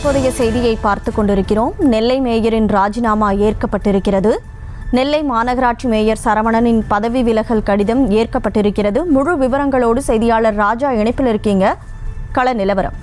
தற்போதைய செய்தியை பார்த்து கொண்டிருக்கிறோம். நெல்லை மேயரின் ராஜினாமா ஏற்கப்பட்டிருக்கிறது. நெல்லை மாநகராட்சி மேயர் சரவணனின் பதவி விலகல் கடிதம் ஏற்கப்பட்டிருக்கிறது. முழு விவரங்களோடு செய்தியாளர் ராஜா இணைப்பில் இருக்கீங்க. கள நிலவரம்.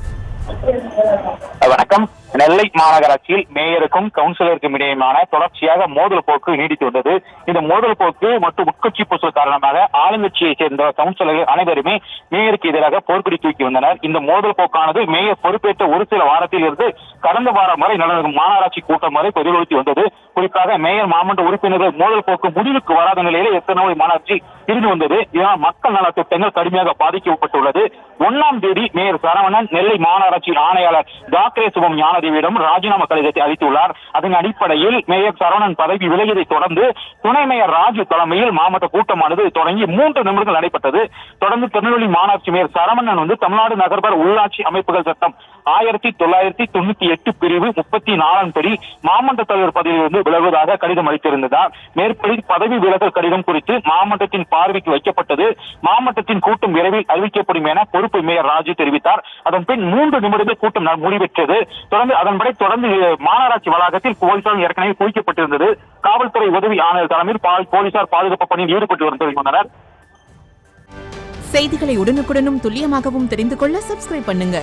வணக்கம். நெல்லை மாநகராட்சியில் மேயருக்கும் கவுன்சிலருக்கும் இடையேயான தொடர்ச்சியாக மோதல் போக்கு நீடித்து வந்தது. இந்த மோதல் போக்கு மற்றும் உட்கட்சி பூசல் காரணமாக ஆளுங்கட்சியை சேர்ந்த கவுன்சிலர்கள் அனைவருமே மேயருக்கு எதிராக போர்க்கொடி தூக்கி வந்தனர். இந்த மோதல் போக்கானது மேயர் பொறுப்பேற்ற ஒரு சில வாரத்தில் இருந்து கடந்த வாரம் வரை நடந்த மாநகராட்சி கூட்டம் வரை எதிரொலித்து வந்தது. குறிப்பாக மேயர் மாமன்ற உறுப்பினர்கள் மோதல் போக்கு முடிவுக்கு வராத நிலையிலே எத்தனை மாநகராட்சி இருந்து வந்தது. இதனால் மக்கள் நல திட்டங்கள் கடுமையாக பாதிக்கப்பட்டுள்ளது. 1ஆம் தேதி மேயர் சரவணன் நெல்லை மாநகராட்சி ஆணையாளர் டாக்டர் சுபம் ஞானதேவியிடம் ராஜினாமா கடிதத்தை அளித்துள்ளார். அதன் அடிப்படையில் மேயர் சரவணன் பதவி விலகியதை தொடர்ந்து துணை மேயர் ராஜு தலைமையில் மாவட்ட கூட்டமானது தொடங்கி 3 நிமிடங்கள் நடைபெற்றது. தொடர்ந்து திருநெல்வேலி மாநகராட்சி மேயர் சரவணன் தமிழ்நாடு நகர்ப்புற உள்ளாட்சி அமைப்புகள் சட்டம் 1998 பிரிவு 34 படி மாமன்ற தலைவர் பதவியிலிருந்து விலகுவதாக கடிதம் அளித்திருந்தார். மேற்படி பதவி விலகல் கடிதம் குறித்து மாமன்றத்தின் பார்வைக்கு வைக்கப்பட்டது. மாமன்றத்தின் கூட்டம் விரைவில் அறிவிக்கப்படும் என பொறுப்பு மேயர் ராஜு தெரிவித்தார். அதன் பின் 3 நிமிடங்கள் கூட்டம் முடிவெற்றது. அதன்படி தொடர்ந்து மாநகராட்சி வளாகத்தில் போலீசார் ஏற்கனவே குவிக்கப்பட்டிருந்தது. காவல்துறை உதவி ஆணையர் தலைமையில் போலீசார் பாதுகாப்பு பணியில் ஈடுபட்டு வருகின்றனர். செய்திகளை உடனுக்குடனும் துல்லியமாகவும் தெரிந்து கொள்ள சப்ஸ்கிரைப் பண்ணுங்க.